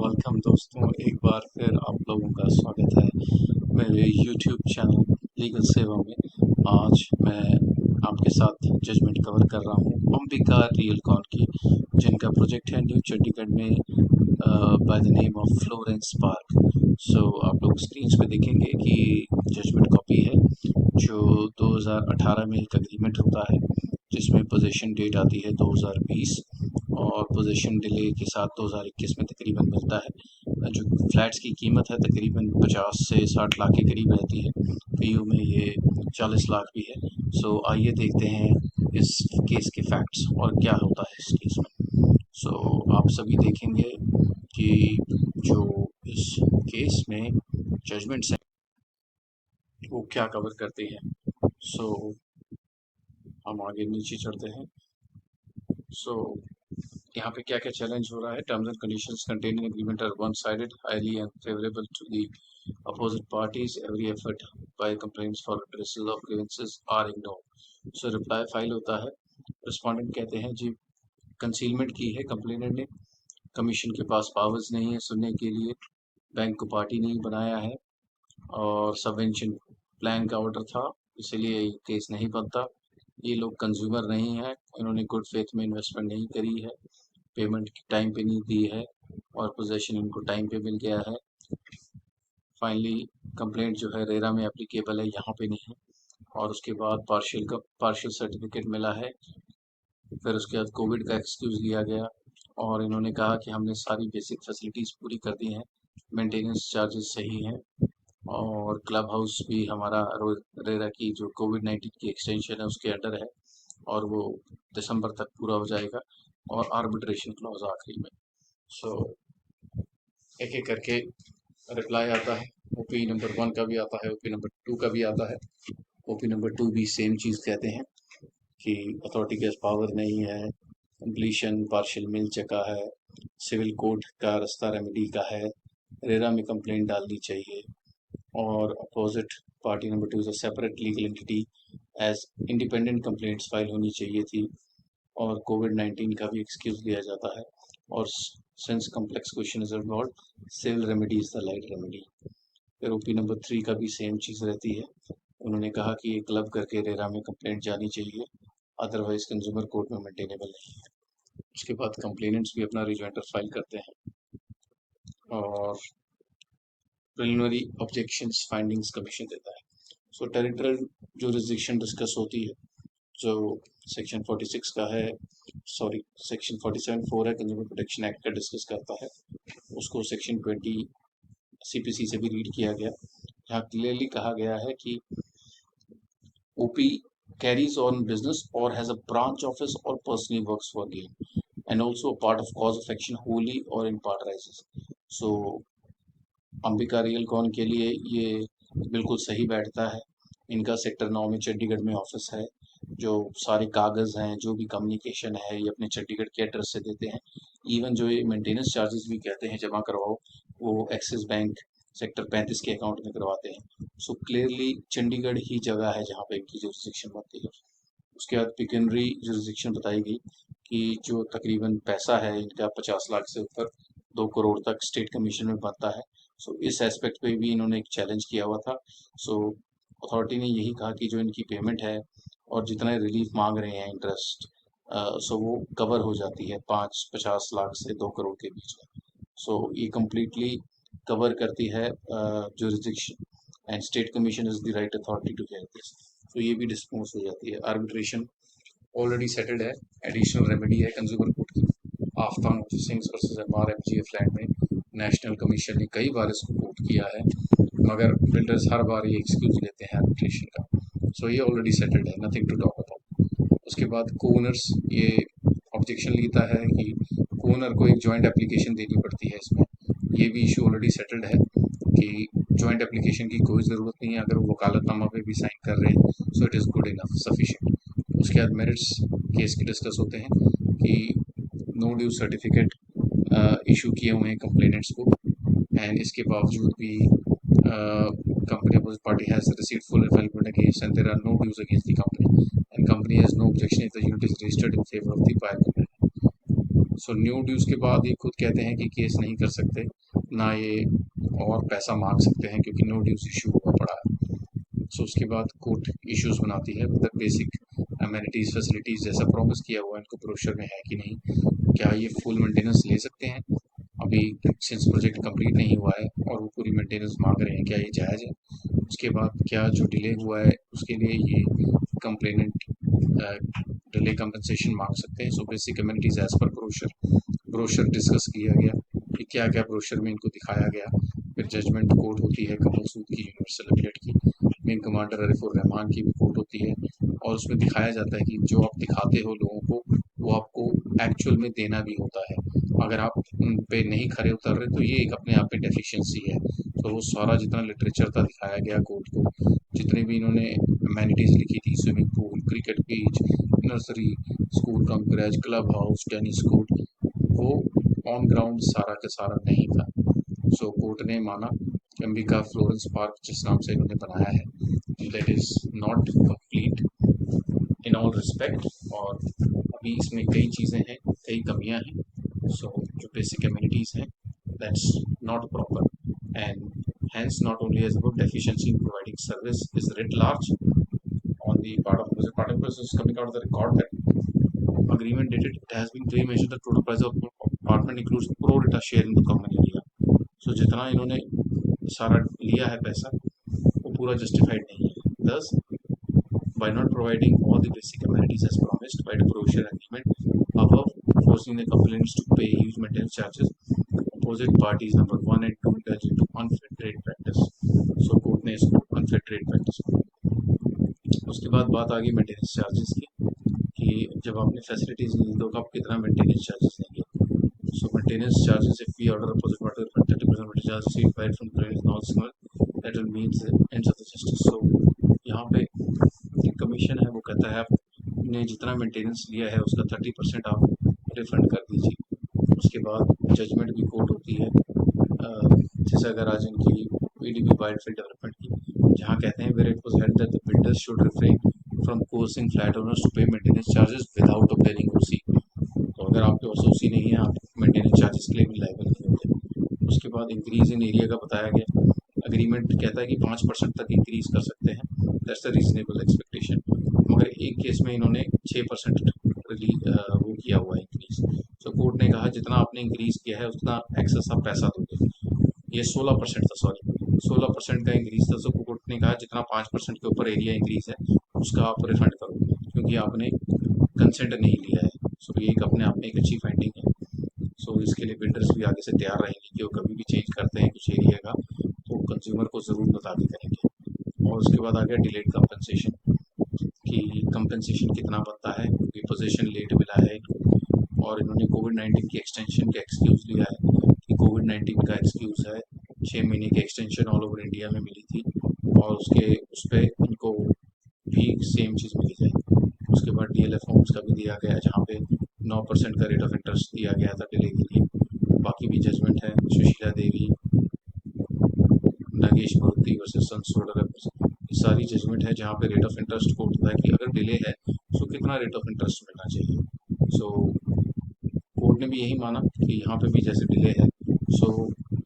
Welcome दोस्तों, एक बार फिर आप लोगों का स्वागत है मेरे यूट्यूब चैनल लीगल सेवा में। आज मैं आपके साथ जजमेंट कवर कर रहा हूँ अंबिका रियलकॉन की, जिनका प्रोजेक्ट है न्यू चंडीगढ़ में by the name of Florence park. So आप लोग स्क्रीन पे देखेंगे कि जजमेंट कॉपी है जो 2018 में एक एग्रीमेंट होता है जिसमें पोजीशन डेट आती है 2020 और पोजीशन डिले के साथ 2021 में तकरीबन मिलता है। जो फ्लैट्स की कीमत है तकरीबन 50 से 60 लाख के करीब रहती है, पीयू में ये 40 लाख भी है। सो आइए देखते हैं इस केस के फैक्ट्स और क्या होता है इस केस में। सो आप सभी देखेंगे कि जो इस केस में जजमेंट्स हैं वो क्या कवर करते हैं। सो हम आगे नीचे चढ़ते हैं। सो यहाँ पे क्या क्या चैलेंज हो रहा है। Terms and conditions contained in agreement are one sided, highly unfavourable to the opposite parties, every effort by complaints for redressal of grievances are ignored. So reply file होता है। रिस्पोंडेंट कहते हैं जी कंसीलमेंट की है complainant ने, commission के पास powers नहीं है सुनने के लिए, बैंक को पार्टी नहीं बनाया है और सबवेंशन प्लान का ऑर्डर था, इसीलिए ये केस नहीं बनता। ये लोग कंज्यूमर नहीं है, इन्होंने गुड फेथ में इन्वेस्टमेंट नहीं करी है, पेमेंट टाइम पे नहीं दी है और पोजेशन इनको टाइम पे मिल गया है। फाइनली कंप्लेंट जो है रेरा में एप्लीकेबल है, यहाँ पे नहीं है। और उसके बाद पार्शियल सर्टिफिकेट मिला है। फिर उसके बाद कोविड का एक्सक्यूज़ लिया गया और इन्होंने कहा कि हमने सारी बेसिक फैसिलिटीज़ पूरी कर दी हैं, मेंटेनेंस चार्जेस सही हैं और क्लब हाउस भी हमारा रेरा की जो कोविड-19 की एक्सटेंशन है उसके अंडर है और वो दिसंबर तक पूरा हो जाएगा। और आर्बिट्रेशन क्लॉज आखिरी में। सो एक एक करके रिप्लाई आता है। ओपी नंबर 1 का भी आता है, ओपी नंबर 2 का भी आता है। ओपी नंबर 2 भी सेम चीज़ कहते हैं कि अथॉरिटी के पावर नहीं है, कंप्लीशन पार्शियल मिल चुका है, सिविल कोर्ट का रास्ता रेमेडी का है, रेरा में कंप्लेंट डालनी चाहिए और opposite party number 2 is a separate legal entity, as independent complaints file होनी चाहिए थी और कोविड-19 का भी एक्सक्यूज लिया जाता है। और since complex question is involve, civil remedy is the light remedy. फिर ओपी नंबर 3 का भी सेम चीज़ रहती है। उन्होंने कहा कि ये क्लब करके रेरा में कंप्लेंट जानी चाहिए, अदरवाइज कंज्यूमर कोर्ट में मेंटेनेबल नहीं है। उसके बाद कंप्लेनेंट्स भी अपना रिजॉइंडर फाइल करते हैं और प्रिलिमिनरी ऑब्जेक्शंस फाइंडिंग्स कमीशन देता है। सो टेरिटोरियल जुरिसडिक्शन डिस्कस होती है जो सेक्शन 46 का है, सॉरी सेक्शन 47(4) है, कंज्यूमर प्रोटेक्शन एक्ट का डिस्कस करता है। उसको सेक्शन 20 सीपीसी से भी रीड किया गया। यहाँ क्लियरली कहा गया है कि OP carries on business or has a branch office or personally works for gain and also a part of cause of action wholly or in part arises. So Ambika रियलकॉन के लिए ये बिल्कुल सही बैठता है। इनका सेक्टर 9 में चंडीगढ़ में ऑफिस है। जो सारे कागज़ हैं, जो भी कम्युनिकेशन है, ये अपने चंडीगढ़ के एड्रेस से देते हैं। इवन जो ये मेंटेनेंस चार्जेस भी कहते हैं जमा करवाओ, वो एक्सिस बैंक सेक्टर 35 के अकाउंट में करवाते हैं। सो क्लियरली चंडीगढ़ ही जगह है जहाँ पे इनकी जुरिसडिक्शन बनती है। उसके बाद पिकनरी जुरिसडिक्शन बताई गई कि जो तकरीबन पैसा है इनका 50 लाख से ऊपर 2 करोड़ तक स्टेट कमीशन में बनता है। सो इस एस्पेक्ट पे भी इन्होंने एक चैलेंज किया हुआ था। सो अथॉरिटी ने यही कहा कि जो इनकी पेमेंट है और जितना रिलीफ मांग रहे हैं इंटरेस्ट, सो वो कवर हो जाती है 50 लाख से 2 करोड़ के बीच में। सो ये कम्प्लीटली कवर करती है jurisdiction and state commission is the right authority to hear this. तो ये भी डिस्पोज हो जाती है। आर्बिट्रेशन ऑलरेडी सेटल्ड है, एडिशनल रेमेडी है कंज्यूमर कोर्ट की। आफ्तान सिंह वर्सेस MRMGF लैंड में नेशनल कमीशन ने कई बार इसको कोर्ट किया है, मगर बिल्डर्स हर बार ये एक्सक्यूज लेते हैं आर्बिट्रेशन का। सो ये ऑलरेडी सेटल्ड है, नथिंग टू टॉक अबाउट। उसके बाद कोनर्स ये ऑब्जेक्शन लेता है कि कोनर को एक जॉइंट एप्लीकेशन देनी पड़ती है इसमें। ये भी इशू ऑलरेडी सेटल्ड है कि जॉइंट एप्लीकेशन की कोई ज़रूरत नहीं है, अगर वो वकालतनामा पे भी साइन कर रहे हैं so it is good enough sufficient. उसके बाद मेरिट्स केस के डिस्कस होते हैं कि नो ड्यू सर्टिफिकेट इशू किए हुए हैं कंप्लेनेंट्स को एंड इसके बावजूद भी company opposite party has received full fulfillment against and there are no dues against the company and company has no objection if the unit is registered in favor of the buyer company. So new dues के बाद ये खुद कहते हैं कि case नहीं कर सकते, ना ये और पैसा मांग सकते हैं क्योंकि नो ड्यूज़ इशू हुआ पड़ा है। सो उसके बाद कोर्ट इश्यूज बनाती है मतलब बेसिक अमेनिटीज़ फैसिलिटीज़ जैसा प्रॉमिस किया हुआ है इनको ब्रोशर में है कि नहीं, क्या ये फुल मेंटेनेंस ले सकते हैं। अभी सिंस प्रोजेक्ट कंप्लीट नहीं हुआ है और वो पूरी मेंटेनेंस मांग रहे हैं, क्या ये जायज़ है। उसके बाद क्या जो डिले हुआ है उसके लिए ये कंप्लेनेंट डिले कंपनसेशन मांग सकते हैं। So basic communities as per brochure discuss किया गया कि क्या क्या ब्रोशर में इनको दिखाया गया। फिर जजमेंट कोर्ट होती है कमल सूद की, यूनिवर्सल अपीलेट की, मेन कमांडर अरिफुर रहमान की भी कोर्ट होती है और उसमें दिखाया जाता है कि जो आप दिखाते हो लोगों को वो आपको एक्चुअल में देना भी होता है। अगर आप उन पे नहीं खरे उतर रहे तो ये एक अपने आप में डेफिशिएंसी है। तो वो सारा जितना लिटरेचर था दिखाया गया कोर्ट को, जितने भी इन्होंने अमेनिटीज़ लिखी थी, swimming pool, cricket pitch, nursery, school complex, club house, tennis court, वो ऑन ग्राउंड सारा का सारा नहीं था। सो कोर्ट ने माना कि अंबिका फ्लोरेंस पार्क जिस नाम से इन्होंने बनाया है that is not complete in all respect, और अभी इसमें कई चीज़ें हैं, कई कमियां हैं। सो जो बेसिक कम्युनिटीज़ हैं that's not proper and hence not only has about deficiency in providing service is writ large on the part of the participants is coming out of the record that agreement dated it has been pre-measured the total price of apartment includes pro rata share in the common area. So जितना इन्होंने सारा लिया है पैसा वो पूरा justified नहीं है, thus by not providing all the basic amenities as promised by the brochure agreement above, forcing the complainants to pay huge maintenance charges, opposite parties number 1 and 2 indulge into unfair trade practice. So court ने इसको unfair trade practice। उसके बाद बात आ गई maintenance charges की कि जब आपने फैसिलिटीज ली तो आप कितना मेंटेनेंस चार्जेस लेंगे। So maintenance charges if we order opposite party 30% maintenance charge received by from client is not small that will meet the ends of the justice। सो यहाँ पे कमीशन है वो कहता है आपने जितना मेंटेनेंस लिया है उसका 30% आप रिफंड कर दीजिए। उसके बाद जजमेंट की कोर्ट होती है जैसे अगर आज इनकी पीडीपी वाइडफील्ड डेवलपमेंट की, जहाँ कहते हैं where it was held that the builders should refrain from coercing flat owners to pay maintenance charges without obtaining OC. तो अगर आपके पास ओसी नहीं है आप मेंटेनेंस चार्जेस के लिए भी लायबल नहीं होते। उसके बाद इंक्रीज इन एरिया का बताया गया, अग्रीमेंट कहता है कि 5% तक इंक्रीज कर सकते हैं, दैट्स द रीजनेबल एक्सपेक्टेशन, मगर एक केस में इन्होंने 6% वो किया हुआ है इंक्रीज। तो कोर्ट ने कहा जितना आपने इंक्रीज किया है उतना एक्सेस आप पैसा दोगे। ये 16% था, सॉरी 16% का इंक्रीज था। तो कोर्ट ने कहा जितना 5% के ऊपर एरिया इंक्रीज है उसका आप रिफंड करो क्योंकि आपने कंसेंट नहीं लिया है। सो ये एक अपने आप में एक अच्छी फाइंडिंग है। सो इसके लिए बिल्डर्स भी आगे से तैयार रहेंगे कि वो कभी भी चेंज करते हैं कुछ एरिया का तो कंज्यूमर को ज़रूर बता के करेंगे। और उसके बाद आ गया डिलेड कंपनसेशन कि कंपनसेशन कितना बनता है क्योंकि पोजीशन लेट मिला है इनको, और इन्होंने कोविड-19 की एक्सटेंशन का एक्सक्यूज़ लिया है कि कोविड-19 का एक्सक्यूज़ है, 6 महीने की एक्सटेंशन ऑल ओवर इंडिया में मिली थी और उस पर इनको भी सेम चीज़ मिली जाएगी। उसके बाद डीएलएफ होम्स का भी दिया गया जहाँ पे 9% का रेट ऑफ इंटरेस्ट दिया गया था डिले के लिए। बाकी भी जजमेंट है सुशीला देवी, नागेश मूर्ति वर्सेस सनसोड, ये सारी जजमेंट है जहाँ पे रेट ऑफ इंटरेस्ट को होता है कि अगर डिले है तो कितना रेट ऑफ इंटरेस्ट मिलना चाहिए। सो कोर्ट ने भी यही माना कि यहाँ पे भी जैसे डिले है, so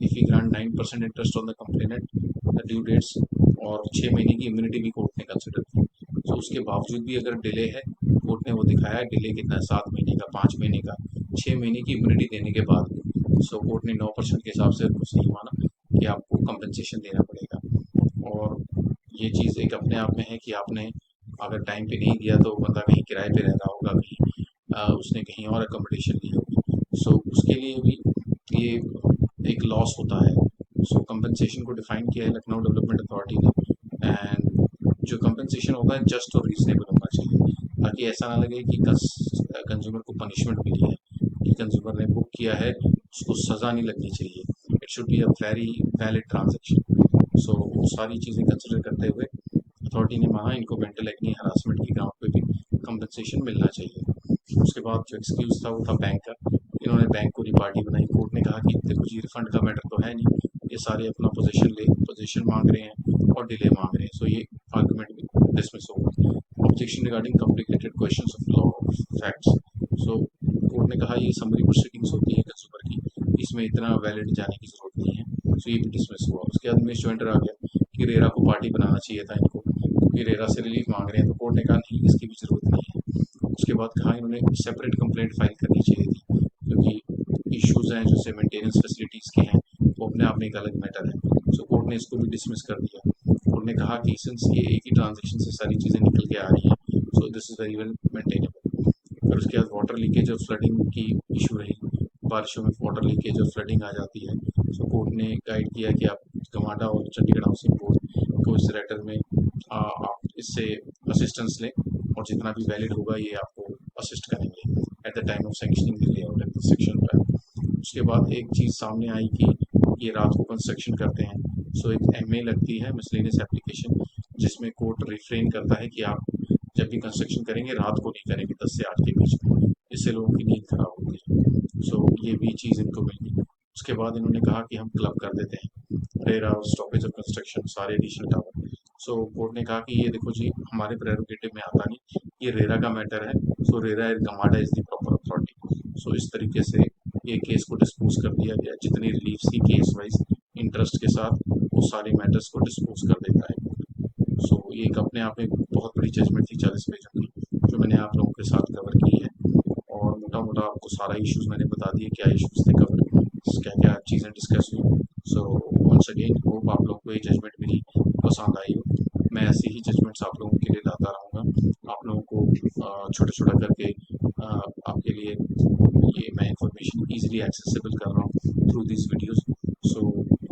if you grant 9% interest on the complainant the due dates, और 6 महीने की इम्यूनिटी भी कोर्ट ने कंसिडर की। सो उसके बावजूद भी अगर डिले है, कोर्ट ने वो दिखाया डिले कितना है, 7 महीने का, 5 महीने का, 6 महीने की इम्यूनिटी देने के बाद भी, सो कोर्ट ने 9% के हिसाब से कुछ नहीं माना कि आपको कंपनसेशन देना पड़ेगा। और ये चीज़ एक अपने आप में है कि आपने अगर टाइम पे नहीं दिया तो बंदा कहीं किराए पे रह रहा होगा, कहीं उसने कहीं और अकोमोडेशन ली होगी, सो उसके लिए भी ये एक लॉस होता है। सो कंपनसेशन को डिफाइन किया है लखनऊ डेवलपमेंट अथॉरिटी ने, एंड जो कंपनसेशन होगा है जस्ट और रीजनेबल होना चाहिए ताकि ऐसा ना लगे कि कंज्यूमर को पनिशमेंट मिली है, कि कंज्यूमर ने बुक किया है उसको सज़ा नहीं लगनी चाहिए। It should be a very valid transaction. So वो सारी चीज़ें कंसिडर करते हुए अथॉरिटी ने माना इनको मेंटल एक्नी हरासमेंट की ग्राउंड पे भी कंपनसेशन मिलना चाहिए। उसके बाद जो एक्सक्यूज़ था वो था बैंक का, इन्होंने बैंक को पार्टी बनाई। कोर्ट ने कहा कि देखो जी रिफंड का मैटर तो है नहीं, ये सारे अपना पोजीशन मांग रहे हैं और डिले मांग रहे हैं। सो ये आर्गूमेंट भी डिसमिस हो गया। Objection regarding complicated questions of law of facts. So court ने कहा ये समरी प्रोसीडिंग्स होती है कंज्यूमर की, इसमें इतना वैलिड जाने की ज़रूरत नहीं है, सो ये भी डिसमिस हुआ। उसके बाद मिस जॉइंटर आ गया कि रेरा को पार्टी बनाना चाहिए था इनको, क्योंकि रेरा से रिलीफ मांग रहे हैं, तो कोर्ट ने कहा नहीं, इसकी भी ज़रूरत नहीं है। उसके बाद कहा इन्होंने सेपरेट कंप्लेंट फाइल करनी चाहिए थी, क्योंकि इश्यूज़ हैं जैसे मेंटेनेंस फैसिलिटीज़ के हैं, वो अपने आप में एक अलग मैटर है। सो कोर्ट ने इसको भी डिसमिस कर दिया। कोर्ट ने कहा कि सिंस ये एक ही ट्रांजेक्शन से सारी चीज़ें निकल के आ रही हैं, so this is very well maintainable. फिर उसके बाद वाटर लीकेज और फ्लडिंग की इशू रही, बारिशों में वाटर लीकेज और फ्लडिंग आ जाती है। सो कोर्ट ने गाइड किया कि आप गमाडा और चंडीगढ़ हाउसिंग बोर्ड को इस मैटर में आप इससे असिस्टेंस लें, और जितना भी वैलिड होगा ये आपको असिस्ट करेंगे at the time of sanctioning the layout and section plan. उसके बाद एक चीज़ सामने आई कि ये रात को कंस्ट्रक्शन करते हैं, सो एक एमए लगती है मिसलेनियस एप्लीकेशन, जिसमें कोर्ट रिफ्रेन करता है कि आप जब भी कंस्ट्रक्शन करेंगे रात को नहीं करेंगे 10 से 8 के बीच में, इससे लोगों की नींद खराब होती है। सो ये भी चीज़ इनको मिल गई। उसके बाद इन्होंने कहा कि हम क्लब कर देते हैं रेरा और स्टॉपेज ऑफ कंस्ट्रक्शन सारे एडिशनल टावर। सो कोर्ट ने कहा कि ये देखो जी, हमारे प्रेरोगेटिव में आता नहीं, ये रेरा का मैटर है, so RERA GMADA is the proper authority. So इस तरीके से ये केस को डिस्पोज कर दिया गया। जितनी रिलीफ थी केस वाइज इंटरेस्ट के साथ, वो सारे मैटर्स को डिस्पोज कर देता है। सो ये एक अपने आप में बहुत बड़ी जजमेंट थी 40 पेजों की, जो मैंने आप लोगों के साथ कवर की है। और मोटा मोटा आपको सारा इश्यूज मैंने बता दिए, क्या इश्यूज थे कवर, क्या क्या चीज़ें डिस्कस हुई। सो वंस अगेन होप आप लोगों को ये जजमेंट मेरी पसंद आई हो। मैं ऐसी ही जजमेंट्स आप लोगों के लिए लाता रहूँगा, आप लोगों को छोटा छोटा करके आपके लिए ये मैं इंफॉर्मेशन ईजिली एक्सेसिबल कर रहा हूँ थ्रू दिस वीडियोज़। सो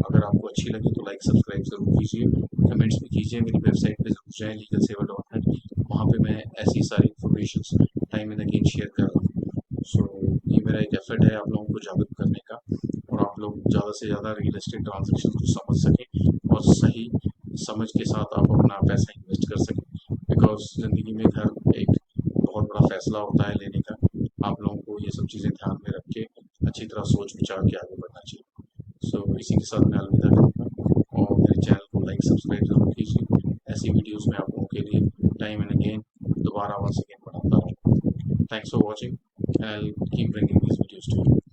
अगर आपको अच्छी लगी तो लाइक सब्सक्राइब ज़रूर कीजिए, कमेंट्स भी कीजिए। मेरी वेबसाइट पे ज़रूर जाएँ legalseva.net, वहाँ पे मैं ऐसी सारी information time and again share कर रहा हूँ। सो ये मेरा एक एफर्ट है आप लोगों को जागरूक करने का, और आप लोग ज़्यादा से ज़्यादा रियल एस्टेट ट्रांजेक्शन को समझ सकें और सही समझ के साथ आप अपना पैसा इन्वेस्ट कर सकें। बिकॉज ज़िंदगी में घर एक बहुत बड़ा फैसला होता है लेने का, आप लोगों को ये सब चीज़ें ध्यान में रख के अच्छी तरह सोच विचार के आगे बढ़ना चाहिए। सो इसी के साथ मैं अलविदा करूँगा, और मेरे चैनल को लाइक सब्सक्राइब जरूर कीजिए। ऐसी वीडियोस में आप लोगों के लिए टाइम एंड अगेन दोबारा वंस अगेन बनाता हूँ। Thanks for watching, and I will keep bringing these videos to you.